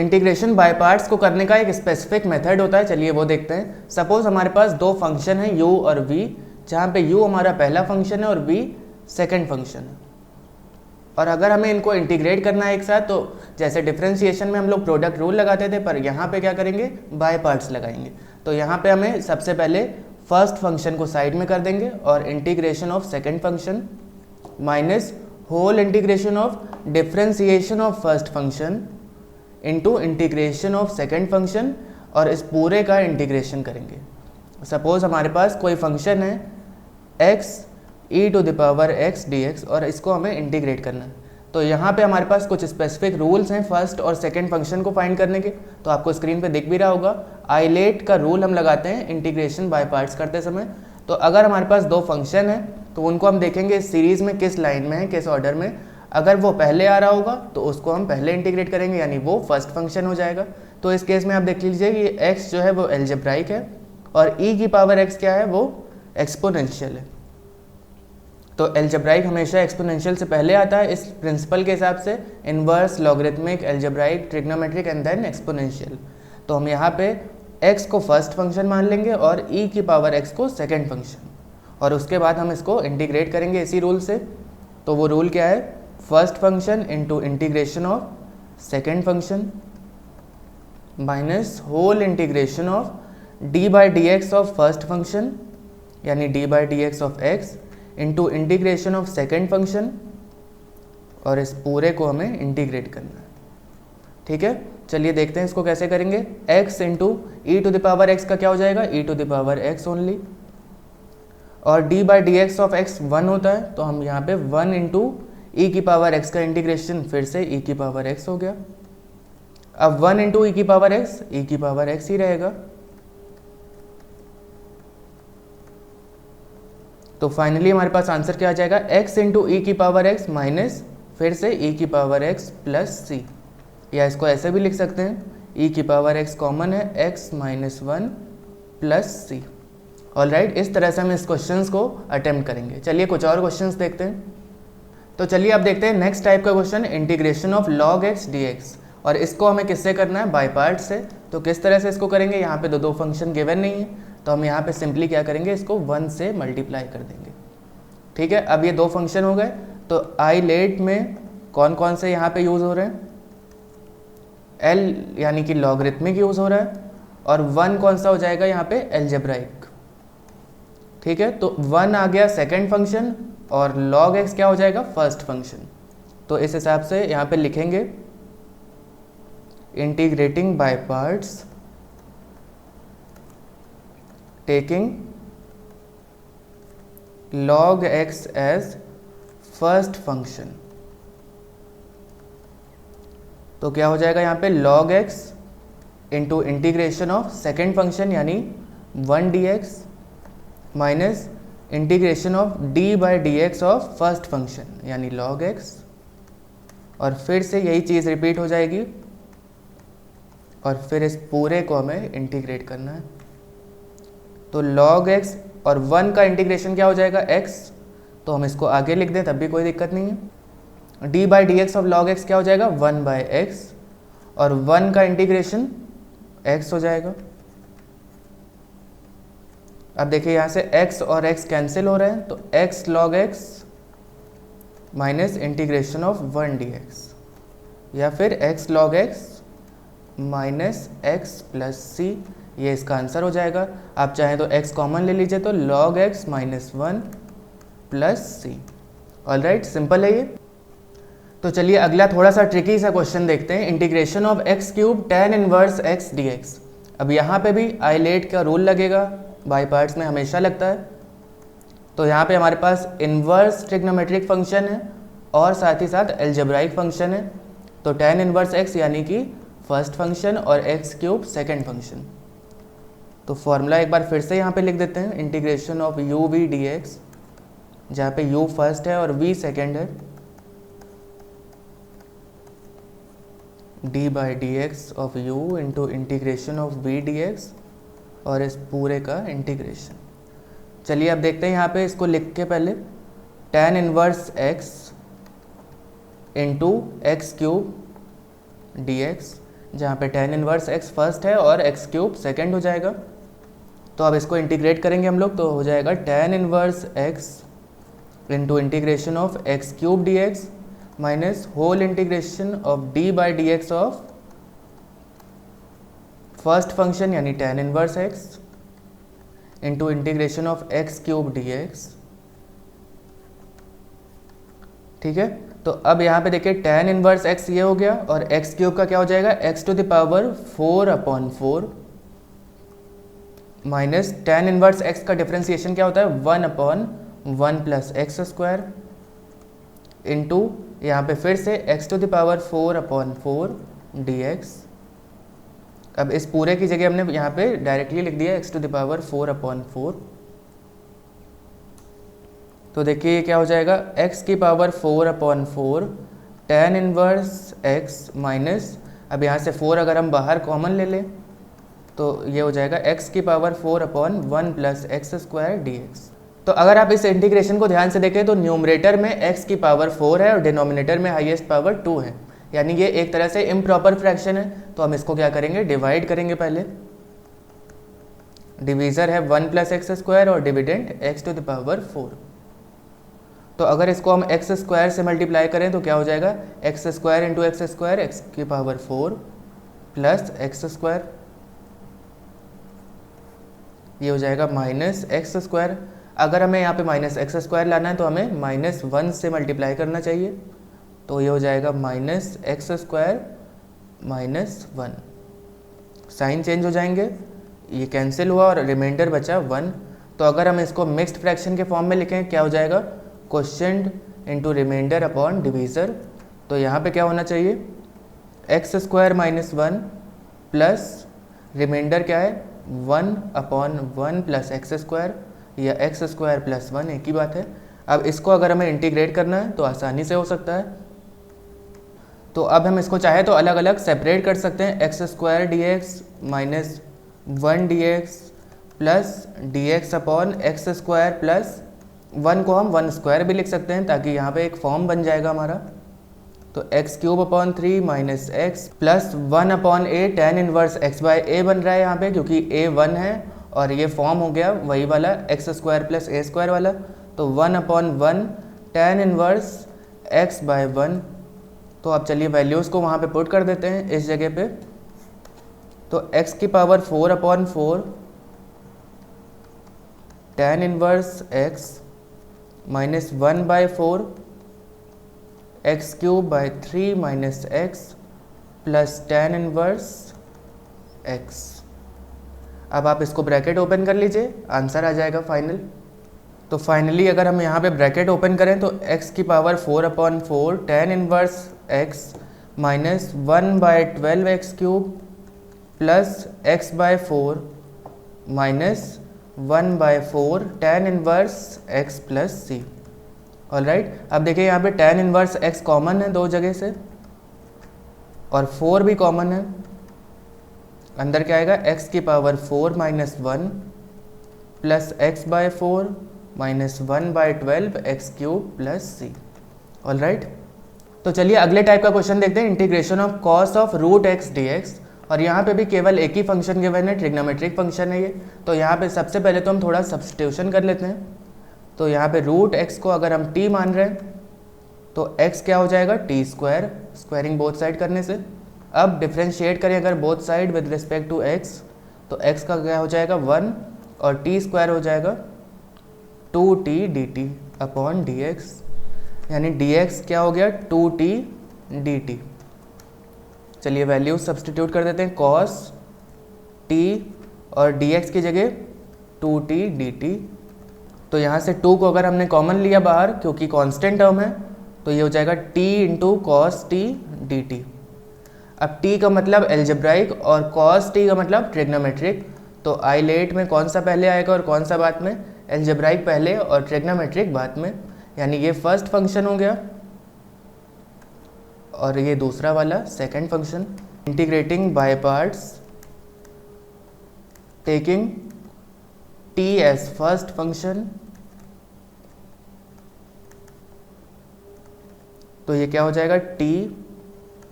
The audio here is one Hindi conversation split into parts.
इंटीग्रेशन बाय पार्ट्स को करने का एक स्पेसिफिक मेथड होता है, चलिए वो देखते हैं। सपोज हमारे पास दो फंक्शन है u और v, जहाँ पे u हमारा पहला फंक्शन है और v सेकंड फंक्शन है। और अगर हमें इनको इंटीग्रेट करना है एक साथ, तो जैसे डिफरेंशिएशन में हम लोग प्रोडक्ट रूल लगाते थे, पर यहाँ पे क्या करेंगे, बाय पार्ट्स लगाएंगे। तो यहाँ पे हमें सबसे पहले फर्स्ट फंक्शन को साइड में कर देंगे और integration of second function minus whole integration of differentiation of first function into integration of second function, और इस पूरे का इंटीग्रेशन करेंगे। सपोज हमारे पास कोई फंक्शन है x e⁻x dx और इसको हमें इंटीग्रेट करना है। तो यहाँ पे हमारे पास कुछ स्पेसिफिक रूल्स हैं फर्स्ट और सेकंड फंक्शन को फाइंड करने के, तो आपको स्क्रीन पे दिख भी रहा होगा। आइलेट का रूल हम लगाते हैं इंटीग्रेशन बाय पार्ट्स करते समय। तो अगर हमारे पास दो फंक्शन है तो उनको हम देखेंगे इस सीरीज़ में किस लाइन में है, किस ऑर्डर में। अगर वो पहले आ रहा होगा तो उसको हम पहले इंटीग्रेट करेंगे, यानी वो फर्स्ट फंक्शन हो जाएगा। तो इस केस में आप देख लीजिए कि x जो है वो एल्जेब्राइक है और e⁻x क्या है, वो एक्सपोनेंशियल है। तो एल्जेब्राइक हमेशा एक्सपोनेंशियल से पहले आता है इस प्रिंसिपल के हिसाब से, inverse, logarithmic, algebraic, trigonometric and then exponential. तो हम यहाँ पे x को फर्स्ट फंक्शन मान लेंगे और e⁻x को सेकेंड फंक्शन, और उसके बाद हम इसको इंटीग्रेट करेंगे इसी रूल से। तो वो रूल क्या है, first function into integration of second function minus whole integration of d/dx of first function, यानी d/dx of x into integration of second function, और इस पूरे को हमें इंटीग्रेट करना है। ठीक है, चलिए देखते हैं इसको कैसे करेंगे। x इंटू e⁻x का क्या हो जाएगा, e⁻x ओनली, और d/dx ऑफ x 1 होता है, तो हम यहाँ पे 1 इंटू e⁻x का इंटीग्रेशन फिर से e⁻x हो गया। अब 1 इंटू e⁻x ही रहेगा। तो फाइनली हमारे पास आंसर क्या आ जाएगा, x इंटू e⁻x माइनस फिर से e⁻x प्लस c, या इसको ऐसे भी लिख सकते हैं e⁻x कॉमन है, x minus 1 plus c। Alright, इस तरह से हम इस क्वेश्चंस को अटेम्प्ट करेंगे। चलिए कुछ और क्वेश्चंस देखते हैं। तो चलिए अब देखते हैं नेक्स्ट टाइप का question, integration of log x dx, और इसको हमें किससे करना है, बाय पार्ट से। तो किस तरह से इसको करेंगे, यहाँ पे दो फंक्शन गिवन नहीं है, तो हम यहाँ पे सिंपली क्या करेंगे, इसको 1 से मल्टीप्लाई कर देंगे। ठीक है, अब ये दो फंक्शन हो गए, तो आइलेट में कौन कौन से यहाँ पे यूज़ हो रहे हैं, l यानी कि लॉगरिथमिक यूज़ हो रहा है, और 1 कौन सा हो जाएगा यहाँ पे, एल्जेब्राइक। ठीक है, तो 1 आ गया सेकेंड फंक्शन और log x क्या हो जाएगा, फर्स्ट फंक्शन। तो इस हिसाब से यहाँ पे लिखेंगे integrating by parts taking log x as first function. तो क्या हो जाएगा यहाँ पे, log x into integration of second function यानी 1 dx minus integration of d/dx of first function यानी log x, और फिर से यही चीज़ रिपीट हो जाएगी, और फिर इस पूरे को हमें इंटीग्रेट करना है। तो log x और 1 का इंटीग्रेशन क्या हो जाएगा, x, तो हम इसको आगे लिख दें तब भी कोई दिक्कत नहीं है। d/dx ऑफ log x क्या हो जाएगा, 1/x, और 1 का इंटीग्रेशन x हो जाएगा। अब देखिए यहाँ से x और x कैंसिल हो रहे हैं, तो x log x minus integration of 1 dx, या फिर x log x minus x plus c, ये इसका आंसर हो जाएगा। आप चाहें तो x कॉमन ले लीजिए, तो log x minus 1 plus c। Alright, simple है ये। तो चलिए अगला थोड़ा सा ट्रिकी सा क्वेश्चन देखते हैं, integration of x³ tan inverse x dx। अब यहाँ पे भी आइलेट का रूल लगेगा, बाय पार्ट्स में हमेशा लगता है। तो यहाँ पे हमारे पास इनवर्स ट्रिग्नोमेट्रिक फंक्शन है और साथ ही साथ एल्जेब्राइक फंक्शन है। तो tan इनवर्स x यानी कि फर्स्ट फंक्शन और x³ सेकेंड फंक्शन। तो फॉर्मूला एक बार फिर से यहाँ पे लिख देते हैं, इंटीग्रेशन ऑफ u/v dx, जहाँ पे u फर्स्ट है और v सेकेंड है, d/dx of u into integration of v dx, और इस पूरे का इंटीग्रेशन। चलिए अब देखते हैं यहाँ पे, इसको लिख के पहले tan inverse x into x³ dx जहाँ पे tan इनवर्स x फर्स्ट है और x क्यूब सेकेंड हो जाएगा। तो अब इसको इंटीग्रेट करेंगे हम लोग, तो हो जाएगा tan inverse x into integration of x cube D X minus whole integration of d by D X of first function यानी tan inverse x into integration of x cube D X. ठीक है, तो अब यहाँ पे देखिए tan इनवर्स x ये हो गया और x क्यूब का क्या हो जाएगा x to the power 4/4 minus tan inverse x का डिफरेंशिएशन क्या होता है 1/1 प्लस एक्स स्क्वायर इंटू यहाँ पे फिर से x to the power 4/4 dx। अब इस पूरे की जगह हमने यहाँ पे डायरेक्टली लिख दिया x टू द पावर 4/4। तो देखिए ये क्या हो जाएगा x की power 4/4 tan inverse x minus, अब यहाँ से 4 अगर हम बाहर कॉमन ले लें तो ये हो जाएगा x की power 4/1 plus X square D x. तो अगर आप इस इंटीग्रेशन को ध्यान से देखें तो न्यूमरेटर में x की पावर 4 है और डिनोमिनेटर में हाईएस्ट पावर 2 है, यानी ये एक तरह से इम्प्रॉपर फ्रैक्शन है। तो हम इसको क्या करेंगे, डिवाइड करेंगे। पहले डिवीज़र है 1 प्लस एक्स स्क्वायर और dividend x to the power 4। तो अगर इसको हम एक्स स्क्वायर से मल्टीप्लाई करें तो क्या हो जाएगा x square into x square x की पावर 4 प्लस एक्स स्क्वायर, ये हो जाएगा माइनस एक्स स्क्वायर। अगर हमें यहाँ पे माइनस एक्स स्क्वायर लाना है तो हमें -1 से मल्टीप्लाई करना चाहिए, तो ये हो जाएगा minus X square -1, sign change हो जाएंगे, ये कैंसिल हुआ और रिमाइंडर बचा 1। तो अगर हम इसको मिक्स्ड फ्रैक्शन के फॉर्म में लिखें क्या हो जाएगा quotient into remainder upon divisor. तो यहाँ पे क्या होना चाहिए एक्स स्क्वायर -1 प्लस रिमाइंडर क्या है 1/1 प्लस एक्स स्क्वायर या एक्स स्क्वायर प्लस 1 एक ही बात है। अब इसको अगर हमें इंटीग्रेट करना है तो आसानी से हो सकता है। तो अब हम इसको चाहे तो अलग अलग सेपरेट कर सकते हैं, x square D X minus 1 D x plus D x upon x square plus 1 को हम 1 स्क्वायर भी लिख सकते हैं ताकि यहाँ पे एक फॉर्म बन जाएगा हमारा। तो x cube upon 3 minus x plus 1/a tan inverse x by a बन रहा है यहाँ पे क्योंकि a 1 है और ये फॉर्म हो गया वही वाला x square plus a square वाला। तो 1/1 tan इनवर्स x बाई 1। तो अब चलिए वैल्यूज़ को वहाँ पे पुट कर देते हैं इस जगह पे। तो x की power 4/4 tan inverse x minus 1/4 x cube by 3 minus x plus tan inverse x। अब आप इसको ब्रैकेट ओपन कर लीजिए, आंसर आ जाएगा फाइनल। तो फाइनली अगर हम यहाँ पे ब्रैकेट ओपन करें तो x की power 4/4 tan inverse x minus 1/12 X cube plus x by 4 minus 1/4 tan inverse x plus c। Alright, अब देखिए यहाँ पे tan इनवर्स x कॉमन है दो जगह से और 4 भी कॉमन है। अंदर क्या आएगा x की power 4 minus 1 plus X by 4 minus 1/12 X cube plus c। Alright, तो चलिए अगले टाइप का क्वेश्चन देखते हैं, integration of cos of root x dx। और यहाँ पे भी केवल एक ही फंक्शन गिवन है, ट्रिग्नोमेट्रिक फंक्शन है ये। तो यहाँ पे सबसे पहले तो हम थोड़ा सब्स्टिट्यूशन कर लेते हैं। तो यहाँ पे रूट x को अगर हम t मान रहे हैं तो x क्या हो जाएगा t square, squaring both side करने से। अब डिफ्रेंशिएट करें अगर both side with respect to x तो x का क्या हो जाएगा 1 और t स्क्वायर हो जाएगा 2t dt अपॉन dx, यानी dx क्या हो गया 2t dt। चलिए वैल्यू सब्स्टिट्यूट कर देते हैं, cos t और dx की जगह 2t dt। तो यहाँ से 2 को अगर हमने कॉमन लिया बाहर क्योंकि कांस्टेंट टर्म है तो ये हो जाएगा t into cos t d T. अब t का मतलब एल्जेब्राइक और cos t का मतलब ट्रिग्नोमेट्रिक। तो आइलेट में कौन सा पहले आएगा और कौन सा बाद में, एल्जेब्राइक पहले और ट्रिग्नोमेट्रिक बाद में, यानी ये फर्स्ट फंक्शन हो गया और ये दूसरा वाला second function. Integrating by parts taking t as first function, तो ये क्या हो जाएगा t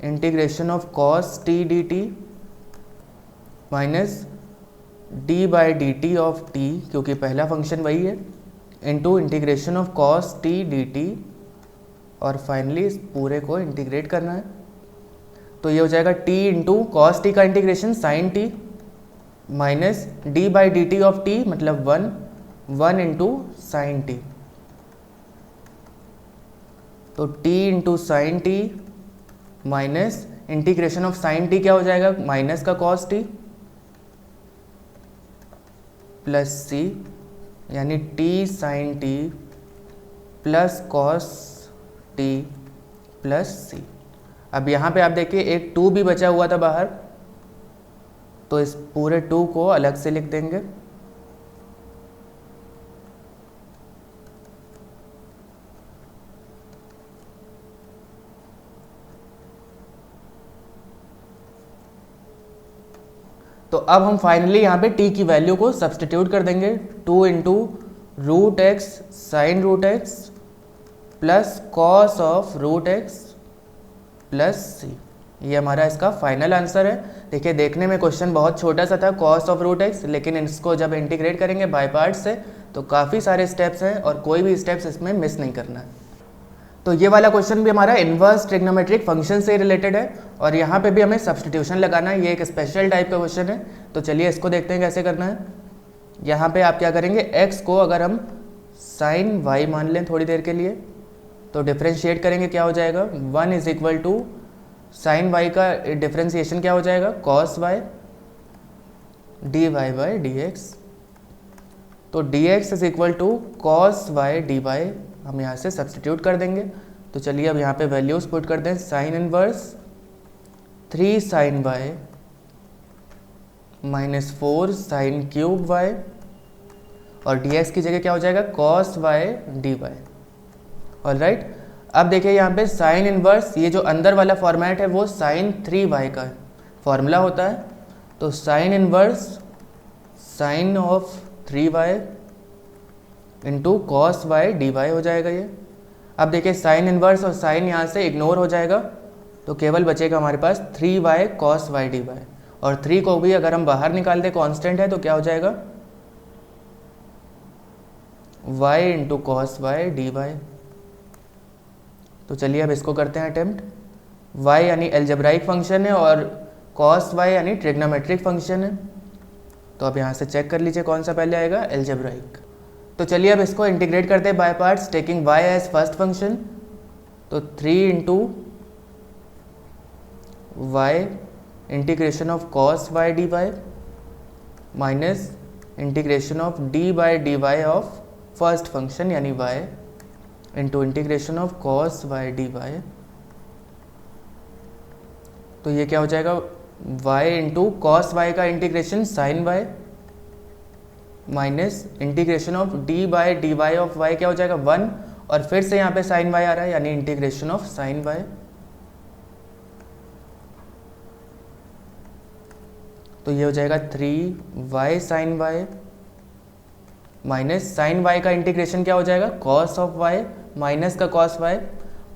integration of cos t d t minus d by d t of t, क्योंकि पहला फंक्शन वही है, into integration of cos t d t, और फाइनली इस पूरे को इंटीग्रेट करना है। तो ये हो जाएगा t इंटू कॉस टी का integration sine t minus d by d t of t, मतलब 1 इंटू साइन टी। तो t into sine t minus integration of sine t क्या हो जाएगा, माइनस का कॉस टी प्लस सी, यानी t sine T plus cos T plus C. अब यहाँ पे आप देखिए एक 2 भी बचा हुआ था बाहर, तो इस पूरे 2 को अलग से लिख देंगे। तो अब हम फाइनली यहाँ पे t की वैल्यू को सब्सटीट्यूट कर देंगे। 2 into root X sine root X plus cos of root X plus C, ये हमारा इसका फाइनल आंसर है। देखिए देखने में क्वेश्चन बहुत छोटा सा था, कॉस ऑफ रूट एक्स, लेकिन इसको जब इंटीग्रेट करेंगे बाय पार्ट्स से तो काफ़ी सारे स्टेप्स हैं और कोई भी स्टेप्स इसमें मिस नहीं करना है। तो ये वाला क्वेश्चन भी हमारा इन्वर्स ट्रिग्नोमेट्रिक फंक्शन से रिलेटेड है और यहाँ पे भी हमें सब्सटीट्यूशन लगाना है। ये एक स्पेशल टाइप का क्वेश्चन है, तो चलिए इसको देखते हैं कैसे करना है। यहाँ पे आप क्या करेंगे, x को अगर हम साइन y मान लें थोड़ी देर के लिए, तो डिफ्रेंशिएट करेंगे, क्या हो जाएगा, 1 is equal to sine y का डिफ्रेंशिएशन क्या हो जाएगा, cos y dy by dx। तो dx is equal to cos y dy हम यहाँ से सब्सटीट्यूट कर देंगे। तो चलिए अब यहाँ पे वैल्यूज पुट करते हैं। Sine inverse 3 sine y minus 4 sine cube y, और dx की जगह क्या हो जाएगा, कॉस y dy। ऑलराइट, अब देखिए यहाँ पे साइन इनवर्स, ये जो अंदर वाला फॉर्मेट है वो साइन 3y का फॉर्मूला होता है। तो sine inverse sine of 3y into cos y dy हो जाएगा ये। अब देखिए साइन इनवर्स और साइन यहाँ से इग्नोर हो जाएगा, तो केवल बचेगा हमारे पास 3y कॉस y dy, और 3 को भी अगर हम बाहर निकाल दें, कांस्टेंट है, तो क्या हो जाएगा, y into cos y dy। तो चलिए अब इसको करते हैं अटेम्प्ट। y यानी एल्जेब्राइक फंक्शन है और cos y यानी ट्रिग्नोमेट्रिक फंक्शन है। तो अब यहाँ से चेक कर लीजिए कौन सा पहले आएगा, एल्जेब्राइक। तो चलिए अब इसको इंटीग्रेट करते हैं by parts, taking y as first function. तो 3 into y integration of cos y dy minus integration of d by d y of first function यानी y into integration of cos y dy। तो ये क्या हो जाएगा, y इंटू कॉस y का integration sine y minus integration of d by d y of y क्या हो जाएगा 1, और फिर से यहाँ पे साइन y आ रहा है यानी इंटीग्रेशन ऑफ साइन y। तो ये हो जाएगा 3y sine y minus sine y का इंटीग्रेशन क्या हो जाएगा, कॉस ऑफ y माइनस का कॉस y,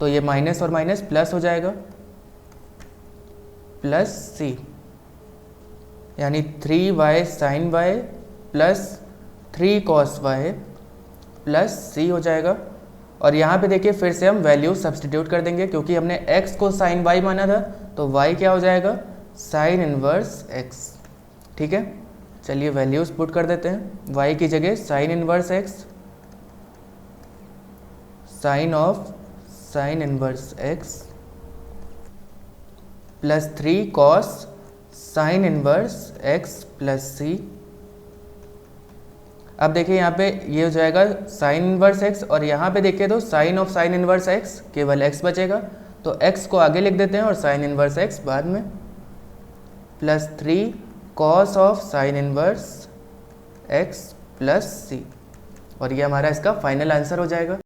तो ये माइनस और माइनस प्लस हो जाएगा, प्लस c, यानी 3y sine y plus 3 cos y plus c हो जाएगा। और यहाँ पे देखिए फिर से हम वैल्यू सब्सटीट्यूट कर देंगे, क्योंकि हमने x को साइन y माना था, तो y क्या हो जाएगा, साइन इनवर्स x। ठीक है, चलिए वैल्यूज पुट कर देते हैं। y की जगह sine inverse x, sine of sine inverse x plus 3 cos sine inverse x plus c। अब देखिए यहाँ पे ये हो जाएगा साइन इनवर्स x, और यहाँ पे देखिए तो sine of sine inverse x, केवल x बचेगा, तो x को आगे लिख देते हैं और साइन इनवर्स x बाद में, plus 3 cos of sine inverse x plus c, और ये हमारा इसका फाइनल आंसर हो जाएगा।